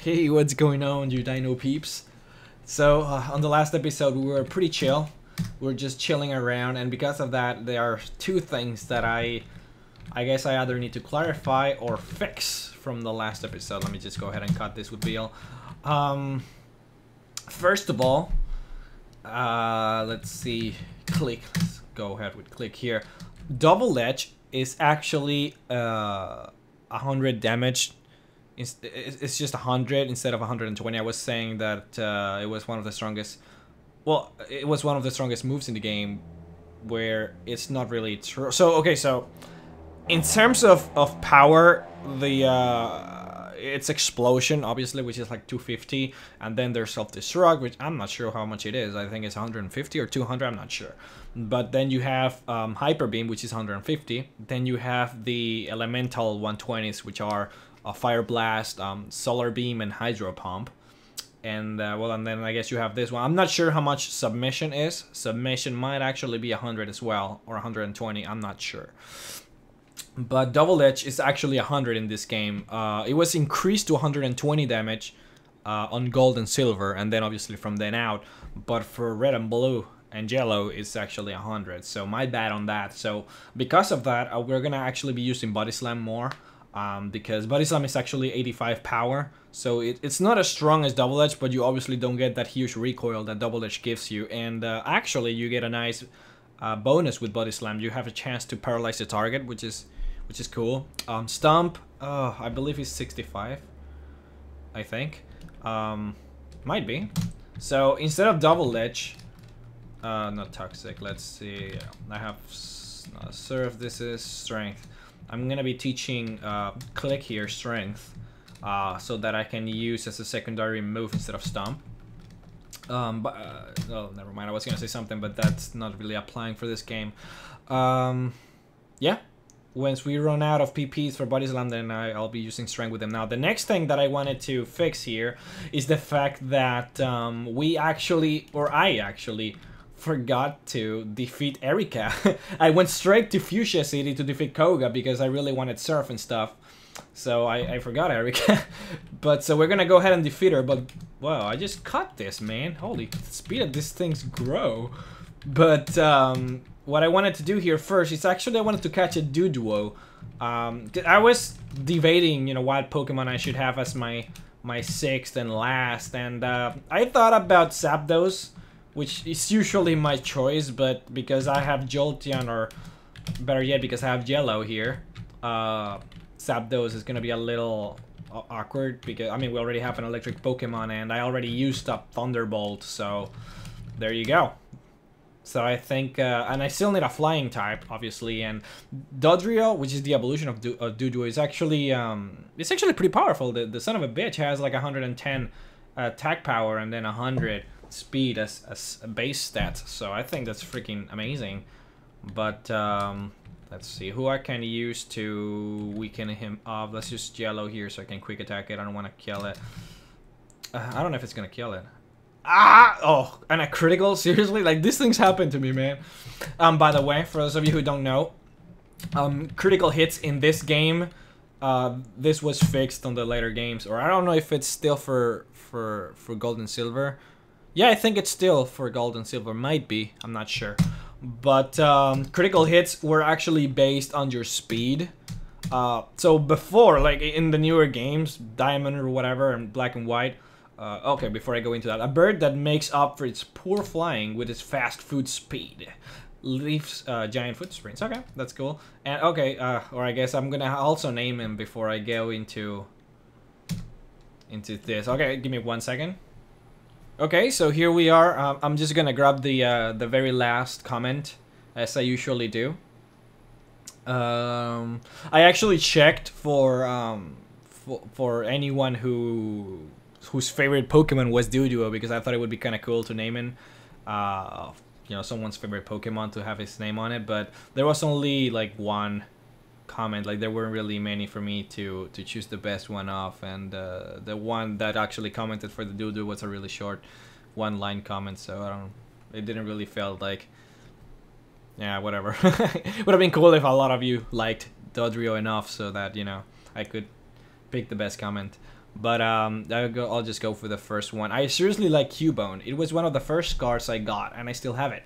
Hey, what's going on, you dino peeps? So, on the last episode, we were pretty chill. We were just chilling around, and because of that, there are two things that I guess I either need to clarify or fix from the last episode. Let me just go ahead and cut this with Beal. First of all, let's see, click. Let's go ahead with click here. Double edge is actually 100 damage. It's just 100 instead of 120. I was saying that it was one of the strongest. Well, it was one of the strongest moves in the game, where it's not really true. So okay, so in terms of power, it's explosion obviously, which is like 250, and then there's self-destruct, which I'm not sure how much it is. I think it's 150 or 200. I'm not sure. But then you have hyper beam, which is 150. Then you have the elemental 120s, which are fire blast, solar beam, and hydro pump. And well, and then I guess you have this one. I'm not sure how much submission is. Submission might actually be 100 as well, or 120. I'm not sure. But double edge is actually 100 in this game. It was increased to 120 damage on gold and silver, and then obviously from then out. But for red and blue and yellow, it's actually 100. So my bad on that. So because of that, we're gonna actually be using body slam more. Because body slam is actually 85 power, so it's not as strong as double edge, but you obviously don't get that huge recoil that double edge gives you. And actually, you get a nice bonus with body slam. You have a chance to paralyze the target, which is cool. Stomp, I believe is 65. I think, might be. So instead of double edge, not toxic. Let's see. I have surf. This is strength. I'm gonna be teaching click here, strength, so that I can use as a secondary move instead of stomp. Oh, never mind. I was gonna say something, but that's not really applying for this game. Yeah. Once we run out of PPs for body slam, then I'll be using strength with them. Now, the next thing that I wanted to fix here is the fact that I actually forgot to defeat Erika. I went straight to Fuchsia City to defeat Koga because I really wanted surf and stuff. So I forgot Erika. But so we're gonna go ahead and defeat her. But wow, I just cut this, man. Holy speed of these things grow. But what I wanted to do here first is actually I wanted to catch a Dojo. I was debating, you know, what Pokemon I should have as my sixth and last, and I thought about Zapdos, which is usually my choice, but because I have Jolteon, or better yet, because I have Yellow here, Zapdos is gonna be a little awkward, because, I mean, we already have an electric Pokemon, and I already used up Thunderbolt, so there you go. So I think, and I still need a flying type, obviously, and Dodrio, which is the evolution of Dojo, is actually, it's actually pretty powerful. The son of a bitch has like 110 attack power, and then 100 speed as a base stat, so I think that's freaking amazing. But let's see who I can use to weaken him up. Let's use Yellow here so I can quick attack it. I don't want to kill it. I don't know if it's gonna kill it. Oh, and a critical? Seriously? Like, these things happen to me, man. By the way, for those of you who don't know, critical hits in this game, this was fixed on the later games, or I don't know if it's still for gold and silver. Yeah, I think it's still for gold and silver. Might be. I'm not sure. But critical hits were actually based on your speed. So before, like in the newer games, Diamond or whatever, and Black and White. Okay, before I go into that, a bird that makes up for its poor flying with its fast foot speed leaves giant footprints. Okay, that's cool. And okay, or I guess I'm gonna also name him before I go into this. Okay, give me 1 second. Okay, so here we are. I'm just gonna grab the very last comment, as I usually do. I actually checked for anyone whose favorite Pokemon was Dojo, because I thought it would be kind of cool to name him, you know, someone's favorite Pokemon to have his name on it. But there was only like one comment, like there weren't really many for me to choose the best one off, and the one that actually commented for the Dojo was a really short one-line comment, so it didn't really feel like, yeah, whatever. Would have been cool if a lot of you liked Dodrio enough so that, you know, I could pick the best comment. But I'll just go for the first one. I seriously like Cubone. It was one of the first cards I got, and I still have it.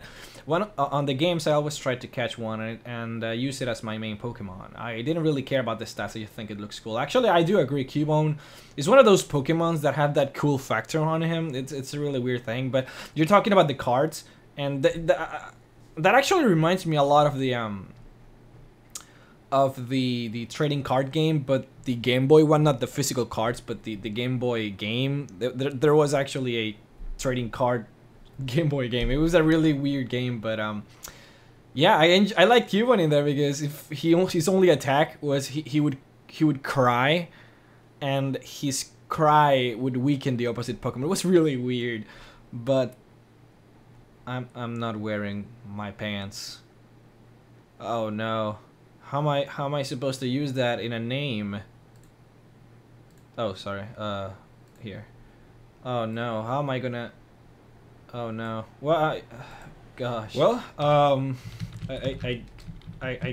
On the games, I always tried to catch one and use it as my main Pokemon. I didn't really care about the stats. I just think it looks cool. Actually, I do agree. Cubone is one of those Pokemons that have that cool factor on him. It's a really weird thing. But you're talking about the cards, and that actually reminds me a lot of the trading card game, but the Game Boy one, not the physical cards, but the Game Boy game. There was actually a trading card Game Boy game. It was a really weird game, but yeah, I like Cubone in there because if his only attack was he would cry, and his cry would weaken the opposite Pokemon. It was really weird, but I'm not wearing my pants. Oh no. How am I supposed to use that in a name? Oh, sorry. Here. Oh no. How am I gonna? Oh no. Well, gosh. Well, I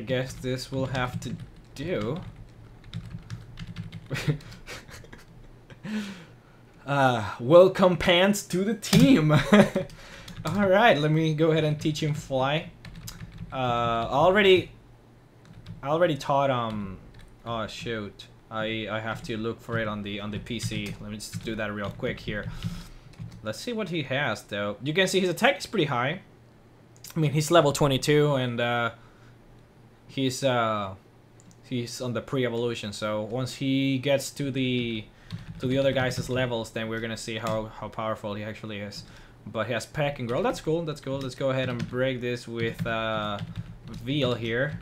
guess this will have to do. Welcome Pants to the team. All right, let me go ahead and teach him fly. I already taught oh shoot. I have to look for it on the PC. Let me just do that real quick here. Let's see what he has though. You can see his attack is pretty high. I mean, he's level 22 and he's on the pre-evolution. So once he gets to the other guys' levels, then we're gonna see how powerful he actually is. But he has Peck and Growl. That's cool. That's cool. Let's go ahead and break this with Veal here.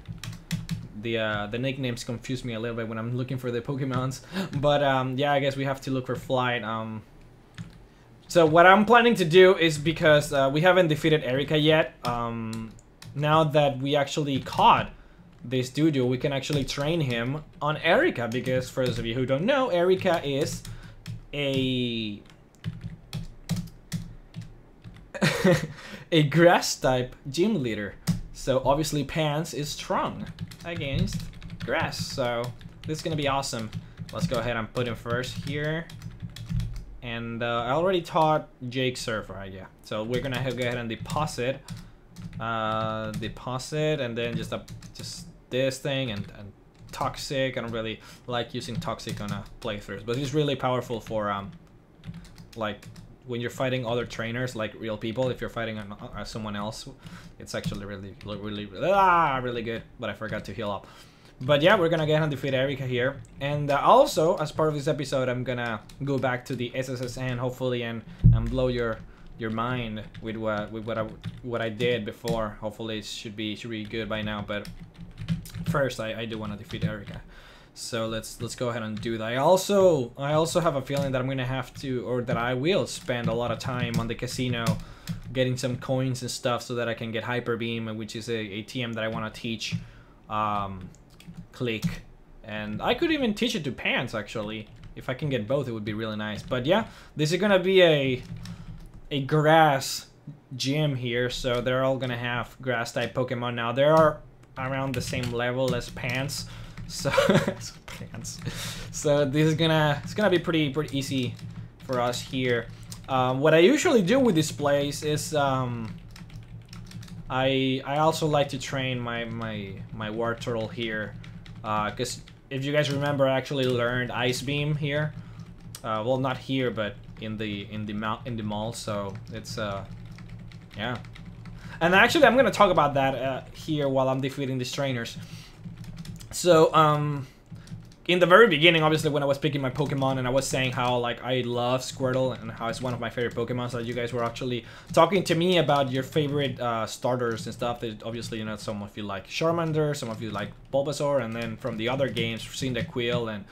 The nicknames confuse me a little bit when I'm looking for the Pokemons. But yeah, I guess we have to look for Flight. So what I'm planning to do is, because we haven't defeated Erika yet, now that we actually caught this Dojo, we can actually train him on Erika, because for those of you who don't know, Erika is a a grass type gym leader. So obviously Pants is strong against grass. So this is gonna be awesome. Let's go ahead and put him first here. And I already taught Jake Surfer, yeah. So we're gonna go ahead and deposit, and then just this thing and Toxic. I don't really like using Toxic on a playthroughs, but he's really powerful for like when you're fighting other trainers, like real people. If you're fighting someone else, it's actually really good. But I forgot to heal up. But yeah, we're gonna go ahead and defeat Erika here. And also, as part of this episode, I'm gonna go back to the SSSN, hopefully, and blow your mind with what I did before. Hopefully, it should be good by now. But first, I do want to defeat Erika. So let's go ahead and do that. I also have a feeling that I'm gonna have to, or that I will spend a lot of time on the casino, getting some coins and stuff, so that I can get Hyper Beam, which is a TM that I want to teach. Click, and I could even teach it to Pants actually. If I can get both, it would be really nice. But yeah, this is gonna be a grass gym here, so they're all gonna have grass type Pokemon now. They are around the same level as Pants, so Pants. So this is gonna be pretty easy for us here. What I usually do with this place is I also like to train my War Turtle here, because if you guys remember, I actually learned Ice Beam here. Well, not here, but in the mall. So it's yeah. And actually, I'm gonna talk about that here while I'm defeating these trainers. So in the very beginning, obviously, when I was picking my Pokemon and I was saying how like I love Squirtle and how it's one of my favorite Pokemon, so you guys were actually talking to me about your favorite starters and stuff. That obviously, you know, some of you like Charmander, some of you like Bulbasaur, and then from the other games, Cyndaquil and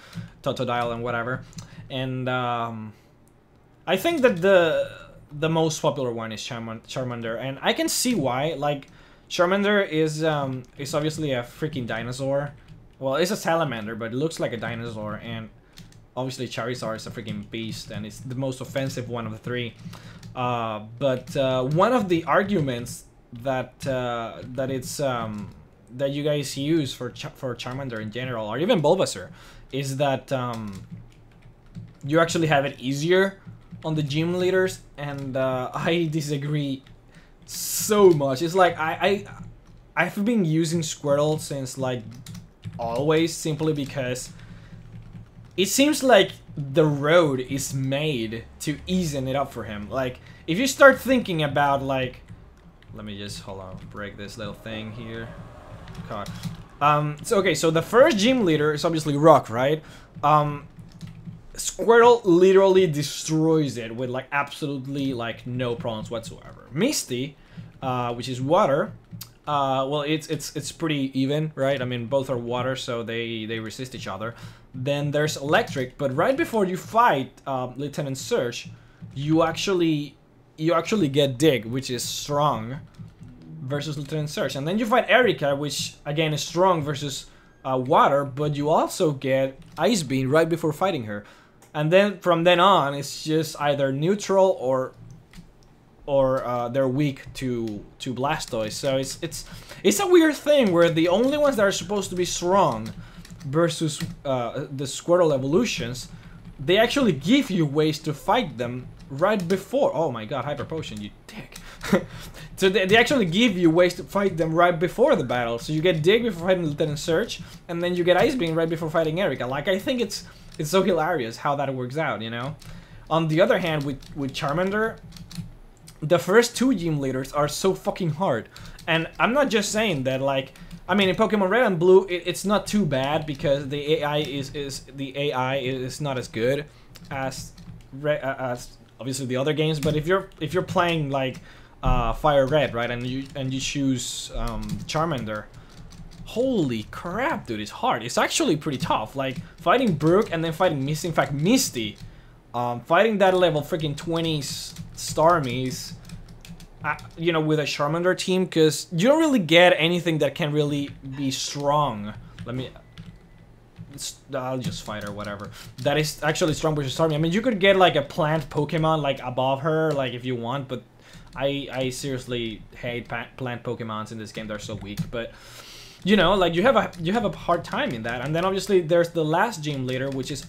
Totodile and whatever. And I think that the most popular one is Charmander, and I can see why. Like, Charmander is obviously a freaking dinosaur. Well, it's a salamander, but it looks like a dinosaur, and obviously Charizard is a freaking beast, and it's the most offensive one of the three. But one of the arguments that that you guys use for Charmander in general, or even Bulbasaur, is that you actually have it easier on the gym leaders, and I disagree so much. It's like I've been using Squirtle since like always, simply because it seems like the road is made to easen it up for him. Like, if you start thinking about, like, let me just, hold on, break this little thing here. God. So, okay, so the first gym leader is obviously Rock, right? Squirtle literally destroys it with, like, absolutely, like, no problems whatsoever. Misty, which is water, well, it's pretty even, right? I mean, both are water, so they resist each other. Then there's electric, but right before you fight Lieutenant Surge, you actually get Dig, which is strong versus Lieutenant Surge, and then you fight Erika, which again is strong versus water, but you also get Ice Beam right before fighting her, and then from then on it's just either neutral or they're weak to Blastoise. So it's a weird thing where the only ones that are supposed to be strong versus the Squirtle evolutions, they actually give you ways to fight them right before. Oh my god, Hyper Potion, you dick. So they actually give you ways to fight them right before the battle. So you get Dig before fighting Lieutenant Surge, and then you get Ice Beam right before fighting Erika. Like, I think it's so hilarious how that works out, you know? On the other hand, with Charmander, the first two gym leaders are so fucking hard. And I'm not just saying that, like, I mean, in Pokemon Red and Blue, it's not too bad because the AI is not as good as obviously the other games. But if you're playing like Fire Red, right, and you choose Charmander, holy crap, dude, it's hard. It's actually pretty tough. Like fighting Brook and then fighting Misty. In fact, Misty, fighting that level freaking 20 Starmies. You know, with a Charmander team, because you don't really get anything that can really be strong. I'll just fight her, whatever. That is actually strong versus Starmie. I mean, you could get like a plant Pokemon like above her, like if you want, but I seriously hate plant Pokemons in this game. They're so weak. But you know, like you have a hard time in that. And then obviously there's the last gym leader, which is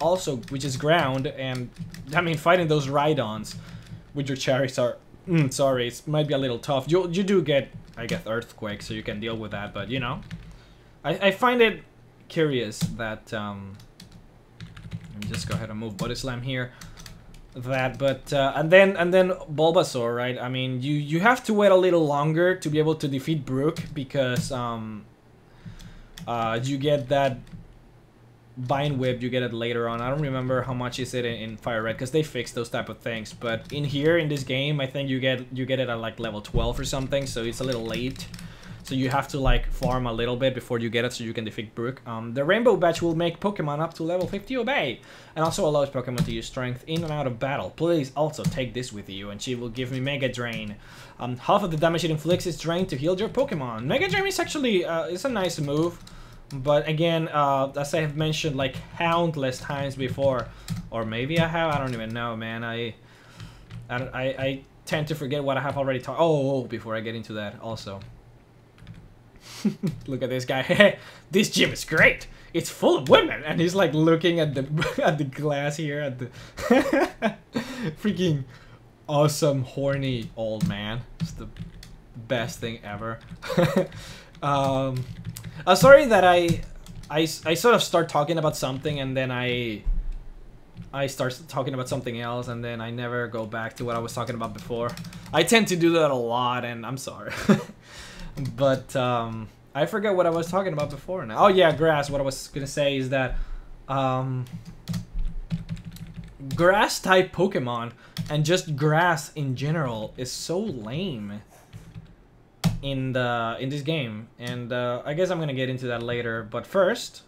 ground, and I mean fighting those Rhydons with your Charizard. Sorry, it might be a little tough. You do get, I guess, Earthquake, so you can deal with that. But you know, I find it curious that let me just go ahead and move Body Slam here. And then Bulbasaur, right? I mean, you have to wait a little longer to be able to defeat Brook because you get that Vine Whip, you get it later on. I don't remember how much is it in Fire Red because they fixed those type of things. But in here, in this game, I think you get it at like level 12 or something, so it's a little late. So you have to like farm a little bit before you get it so you can defeat Brook. The Rainbow Badge will make Pokemon up to level 50 obey, and also allows Pokemon to use strength in and out of battle. Please also take this with you, and she will give me Mega Drain. Half of the damage it inflicts is drained to heal your Pokemon. Mega Drain is actually it's a nice move. But again, as I have mentioned like countless times before, or maybe I have, I don't even know, man. I tend to forget what I have already talked. Oh, before I get into that, also. Look at this guy. This gym is great. It's full of women, and he's like looking at the at the glass here at the freaking awesome horny old man. It's the best thing ever. Sorry that I sort of start talking about something and then I start talking about something else and then I never go back to what I was talking about before. I tend to do that a lot, and I'm sorry. But I forget what I was talking about before now. Oh yeah, grass. What I was gonna say is that grass type Pokemon and just grass in general is so lame in this game, and I guess I'm gonna get into that later. But first,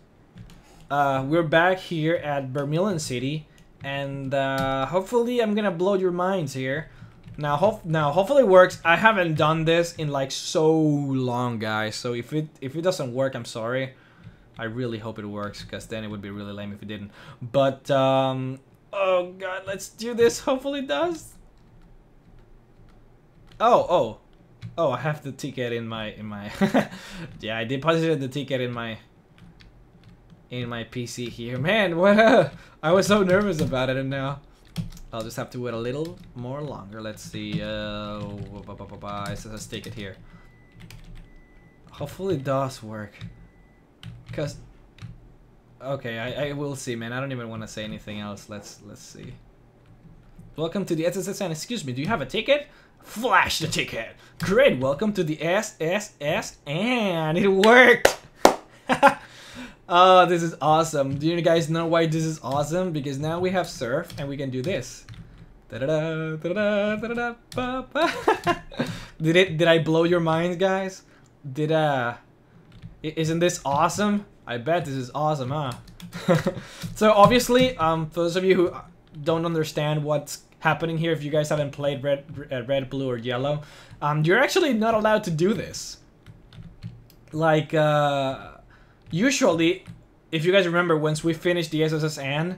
we're back here at Vermilion City, and hopefully I'm gonna blow your minds here. Now hopefully it works. I haven't done this in like so long, guys. So if it doesn't work, I'm sorry. I really hope it works, because then it would be really lame if it didn't. But oh god, let's do this. Hopefully it does. Oh, I have the ticket in my yeah, I deposited the ticket in in my PC here. Man, what I was so nervous about it, and now I'll just have to wait a little more longer. Let's see. Let's take it here. Hopefully it does work. Cause okay, I will see, man. I don't even want to say anything else. Let's see. Welcome to the SSSN. Excuse me, do you have a ticket? Flash the ticket. Great. Welcome to the SSS, and it worked. Oh, this is awesome. Do you guys know why this is awesome? Because now we have surf and we can do this. Da-da-da, da-da-da, da-da-da, ba-ba. Did I blow your minds, guys? Isn't this awesome? I bet this is awesome, huh? So obviously, for those of you who don't understand what's happening here, if you guys haven't played red, blue, or yellow, you're actually not allowed to do this. Like, usually, if you guys remember, once we finished the SSSN,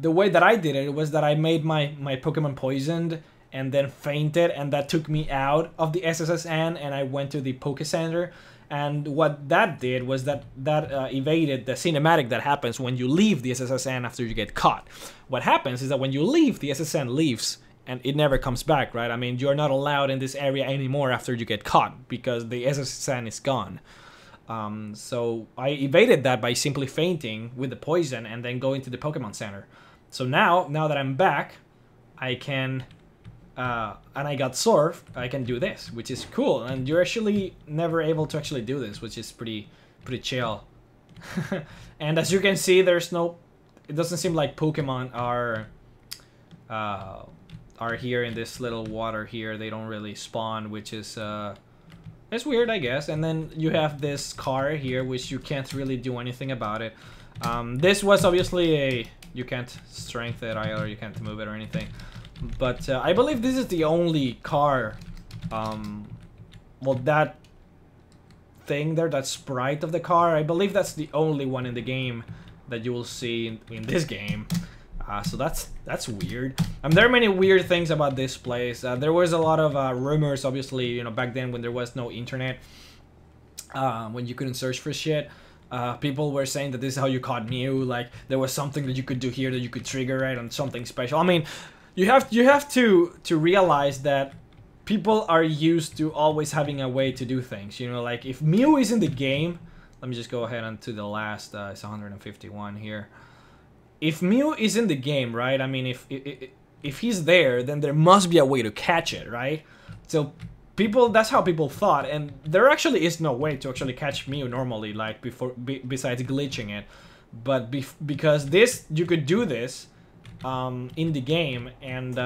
the way that I did it was that I made my Pokemon poisoned and then fainted, and that took me out of the SSSN, and I went to the Poke Center. And what that did was that evaded the cinematic that happens when you leave the SSSN after you get caught. What happens is that when you leave, the SSN leaves, and it never comes back, right? I mean, you're not allowed in this area anymore after you get caught, because the SSSN is gone. So I evaded that by simply fainting with the poison and then going to the Pokemon Center. So now that I'm back, I can, and I got Surf, I can do this, which is cool. And you're actually never able to actually do this, which is pretty chill. And as you can see, there's no, it doesn't seem like Pokemon are here in this little water here. They don't really spawn, which is, it's weird, I guess. And then you have this car here, which you can't really do anything about it. This was obviously you can't strength it either, you can't move it or anything. But I believe this is the only car, well, that thing there, that sprite of the car, I believe that's the only one in the game that you will see in this game. So that's weird. There are many weird things about this place. There was a lot of rumors, obviously, you know, back then when there was no internet, when you couldn't search for shit. People were saying that this is how you caught Mew. Like there was something that you could do here that you could trigger it on something special. I mean, you have to realize that people are used to always having a way to do things. You know, like if Mew is in the game, let me just go ahead and to the last. It's 151 here. If Mew is in the game, right? I mean, if he's there, then there must be a way to catch it, right? So people, that's how people thought, and there actually is no way to actually catch Mew normally, like besides glitching it. But because this, you could do this in the game, and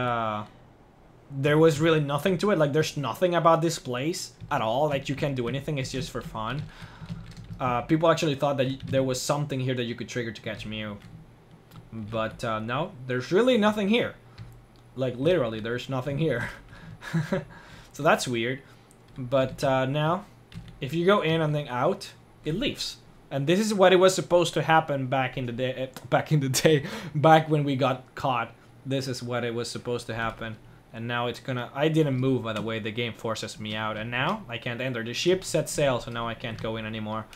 there was really nothing to it. Like there's nothing about this place at all. Like you can't do anything. It's just for fun. People actually thought that there was something here that you could trigger to catch Mew. But no, there's really nothing here. Like literally, there's nothing here. So that's weird. But now, if you go in and then out, it leaves. And this is what it was supposed to happen back in the day. Back when we got caught. This is what it was supposed to happen. And now it's gonna. I didn't move, by the way. The game forces me out, and now I can't enter. The ship set sail, so now I can't go in anymore.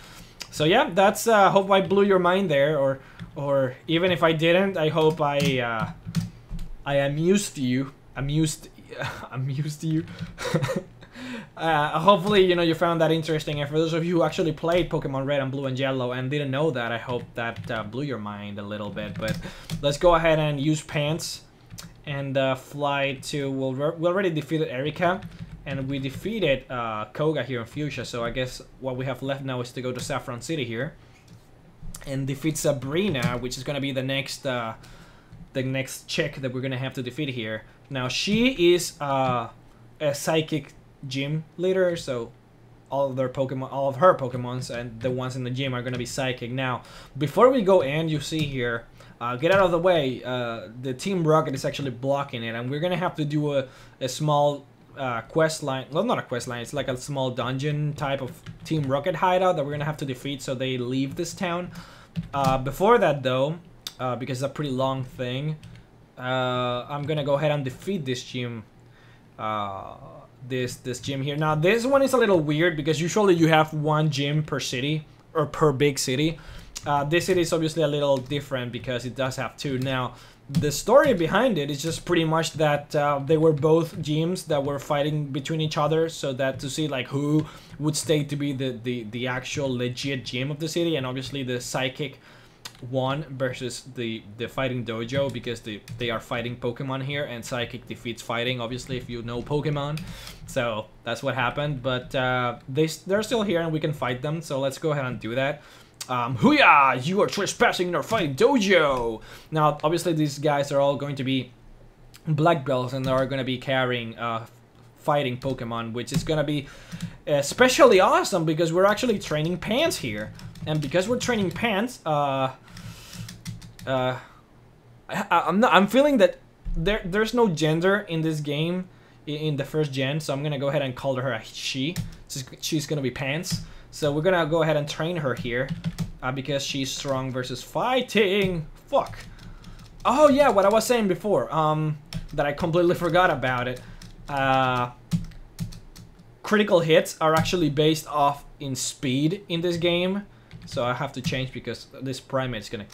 So yeah, that's. Hope I blew your mind there, or even if I didn't, I hope I amused you. Amused you. Hopefully, you know, you found that interesting. And for those of you who actually played Pokemon Red and Blue and Yellow and didn't know that, I hope that blew your mind a little bit. But let's go ahead and use Pants and fly to. We already defeated Erika. And we defeated Koga here in Fuchsia, so I guess what we have left now is to go to Saffron City here and defeat Sabrina, which is gonna be the next chick that we're gonna have to defeat here. Now she is a psychic gym leader, so all of her Pokemons and the ones in the gym are gonna be psychic. Now, before we go in, you see here, get out of the way. The Team Rocket is actually blocking it, and we're gonna have to do a small quest line. Well, not a quest line, it's like a small dungeon type of Team Rocket hideout that we're gonna have to defeat so they leave this town. Before that though, because it's a pretty long thing, I'm gonna go ahead and defeat this gym. This gym here. Now this one is a little weird because usually you have one gym per city or per big city. This city is obviously a little different because it does have 2. Now, the story behind it is just pretty much that they were both gyms that were fighting between each other, so that to see like who would stay to be the actual legit gym of the city, and obviously the psychic won versus the fighting dojo, because they are fighting Pokemon here, and psychic defeats fighting, obviously, if you know Pokemon. So that's what happened, but they're still here and we can fight them, so let's go ahead and do that. Hooyah! You are trespassing in our fighting dojo! Now, obviously, these guys are all going to be black belts, and they are going to be carrying fighting Pokemon, which is going to be especially awesome because we're actually training Pants here. And because we're training Pants, I'm feeling that there's no gender in this game in the first gen, so I'm going to go ahead and call her a she. She's going to be Pants. So we're gonna go ahead and train her here because she's strong versus fighting. Fuck. Oh yeah, what I was saying before, that I completely forgot about it. Critical hits are actually based off in speed in this game. So I have to change because this Primate's gonna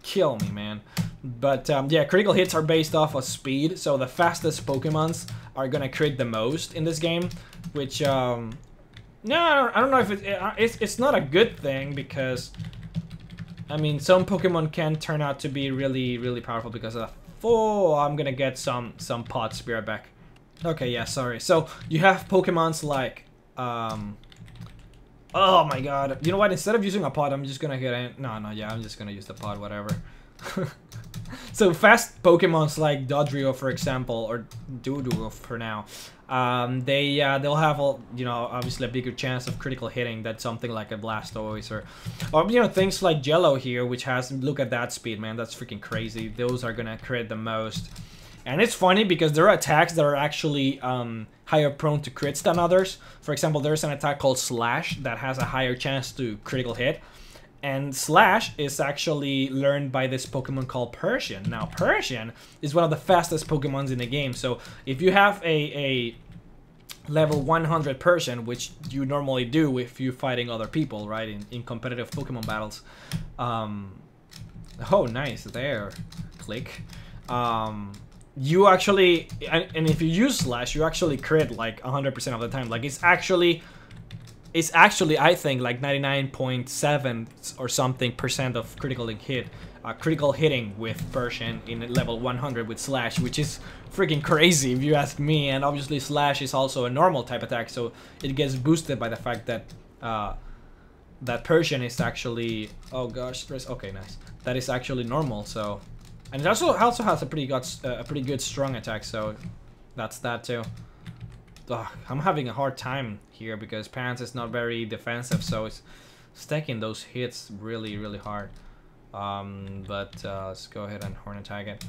kill me, man. But yeah, critical hits are based off of speed. So the fastest Pokemons are gonna crit the most in this game, which no, I don't know if it's not a good thing, because I mean, some Pokemon can turn out to be really, really powerful because of. Oh, I'm gonna get some pods. Be right back. Okay, yeah, sorry. So you have Pokemons like oh my god. You know what? Instead of using a pod, I'm just gonna get in. No, yeah, I'm just gonna use the pod, whatever. So fast Pokemons like Dodrio, for example, or Doodoo for now, they'll have obviously a bigger chance of critical hitting than something like a Blastoise or things like Jello here, which has, look at that speed, man, that's freaking crazy. Those are gonna crit the most. And it's funny because there are attacks that are actually higher prone to crits than others. For example, there's an attack called Slash that has a higher chance to critical hit. And Slash is actually learned by this Pokemon called Persian. Now, Persian is one of the fastest Pokemons in the game. So if you have a level 100 Persian, which you normally do if you're fighting other people, right, in competitive Pokemon battles. Oh, nice, there. Click. You actually, and if you use Slash, you actually crit like 100% of the time. Like, it's actually, I think, like 99.7 or something % of critical hitting with Persian in level 100 with Slash, which is freaking crazy if you ask me. And obviously Slash is also a normal type attack, so it gets boosted by the fact that that Persian is actually, oh gosh, okay, nice. That is actually normal. So, and it also has a pretty good strong attack. So that's that too. Ugh, I'm having a hard time here because Pants is not very defensive, so it's stacking those hits really, really hard. Let's go ahead and Horn Attack it.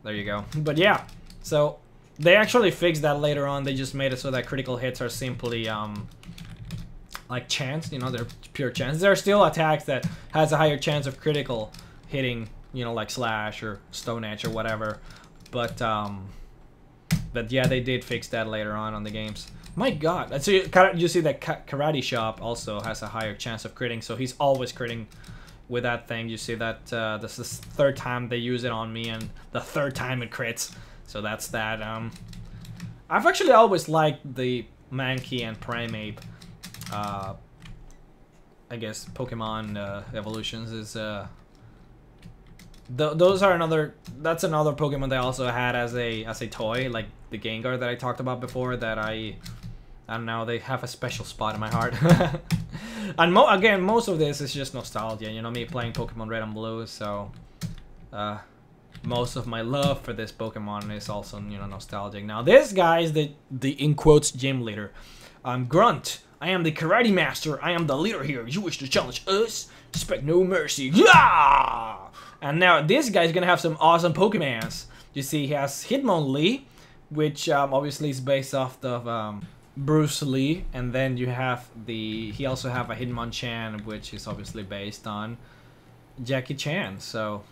There you go. But yeah, so they actually fixed that later on. They just made it so that critical hits are simply like chance, they're pure chance. There are still attacks that has a higher chance of critical hitting, like Slash or Stone Edge or whatever. But yeah, they did fix that later on the games. My god. So you see that Karate Shop also has a higher chance of critting, so he's always critting with that thing. You see that this is the third time they use it on me, and the third time it crits. So that's that. I've actually always liked the Mankey and Primeape, I guess, Pokemon evolutions. Is those are that's another Pokemon they also had as a toy, like the Gengar that I talked about before, that I don't know, they have a special spot in my heart. And again, most of this is just nostalgia, me playing Pokemon Red and Blue, so most of my love for this Pokemon is also, nostalgic. Now this guy is the in quotes gym leader. I'm Grunt. I am the karate master. I am the leader here. You wish to challenge us? Expect no mercy. Yeah! And now this guy's gonna have some awesome Pokemons. You see, he has Hitmonlee, which obviously is based off of Bruce Lee, and then you have he also have a Hitmonchan, which is obviously based on Jackie Chan. So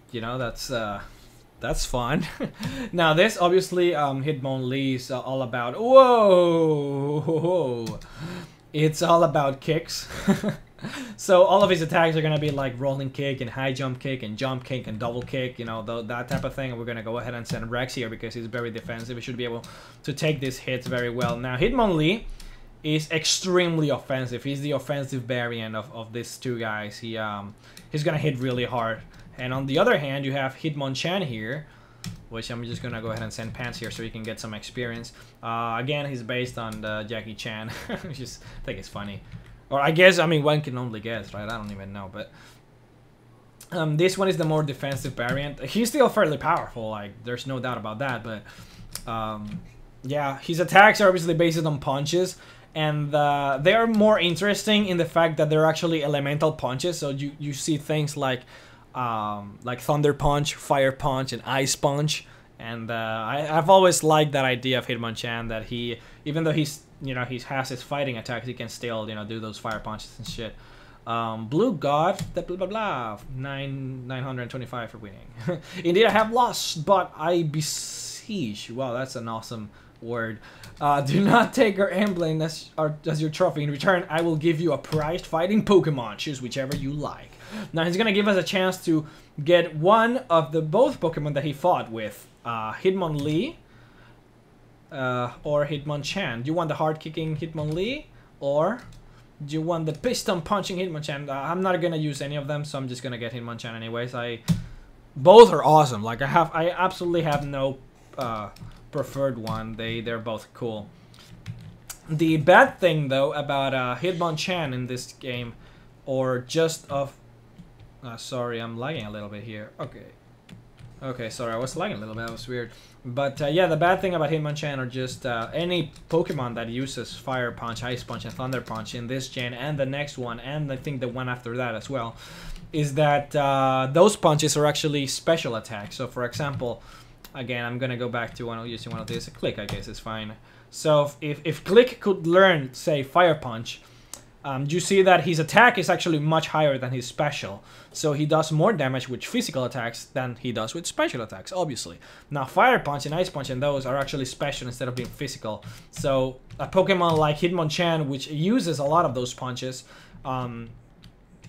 that's fun. Now this obviously Hitmonlee is all about, whoa, it's all about kicks. So all of his attacks are gonna be like rolling kick and high jump kick and jump kick and double kick, you know, that type of thing. And we're gonna go ahead and send Rex here because he's very defensive. He should be able to take these hits very well. Now Hitmonlee is extremely offensive. He's the offensive variant of these two guys. He's gonna hit really hard. And on the other hand, you have Hitmonchan here, which I'm just gonna go ahead and send Pants here so he can get some experience. Again, he's based on the Jackie Chan, which is, I think it's funny. Or I guess, I mean, one can only guess, right? I don't even know, but this one is the more defensive variant. He's still fairly powerful, like, there's no doubt about that, but yeah, his attacks are obviously based on punches, and they are more interesting in the fact that they're actually elemental punches, so you see things like Thunder Punch, Fire Punch, and Ice Punch. And I've always liked that idea of Hitmonchan, that he, even though he's, you know, he has his fighting attacks, he can still, you know, do those fire punches and shit. Blue God, blah blah blah, 925 for winning. Indeed, I have lost, but I besiege. Wow, that's an awesome word. Do not take our emblem as your trophy. In return, I will give you a prized fighting Pokemon. Choose whichever you like. Now he's gonna give us a chance to get one of the both Pokemon that he fought with, Hitmonlee or Hitmonchan. Do you want the hard kicking Hitmonlee, or do you want the piston punching Hitmonchan? I'm not gonna use any of them, so I'm just gonna get Hitmonchan anyways. Both are awesome. Like I absolutely have no preferred one. They're both cool. The bad thing though about Hitmonchan in this game, or just of sorry, I'm lagging a little bit here. Okay, sorry, I was lagging a little bit. That was weird. But yeah, the bad thing about Hitmonchan, or just any Pokemon that uses Fire Punch, Ice Punch, and Thunder Punch in this gen and the next one, and I think the one after that as well, is that those punches are actually special attacks. So for example, again, I'm gonna go back to using one of these. Click, I guess, is fine. So if Click could learn, say, Fire Punch, you see that his attack is actually much higher than his special. So he does more damage with physical attacks than he does with special attacks, obviously. Now Fire Punch and Ice Punch and those are actually special instead of being physical. So a Pokemon like Hitmonchan, which uses a lot of those punches,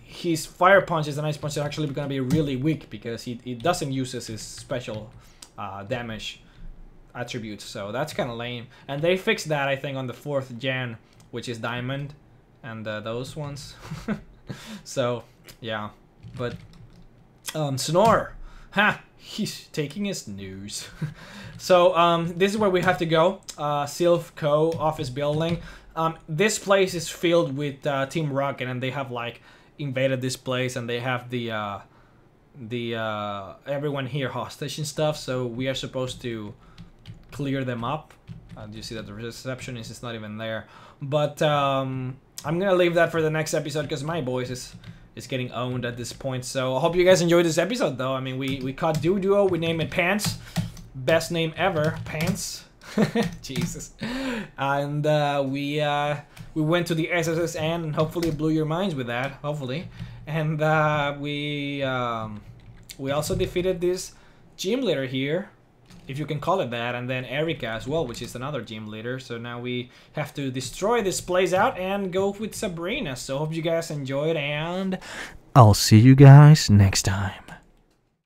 his Fire Punches and Ice Punches are actually going to be really weak because he doesn't use his special damage attributes. So that's kind of lame. And they fixed that, I think, on the 4th gen, which is Diamond. And those ones. So yeah, but Snore, ha, he's taking his snooze. So this is where we have to go. Silph Co office building. This place is filled with Team Rocket, and they have like invaded this place, and they have the everyone here hostage and stuff. So we are supposed to clear them up. Do you see that the receptionist is not even there? But I'm gonna leave that for the next episode because my voice is getting owned at this point. So I hope you guys enjoyed this episode, though. I mean, we caught Dojo, we named it Pants, best name ever, Pants. Jesus. And we went to the SSSN, and hopefully it blew your minds with that. Hopefully. And we also defeated this gym leader here, if you can call it that, and then Erika as well, which is another gym leader. So now we have to destroy this place out and go with Sabrina. So hope you guys enjoyed, and I'll see you guys next time.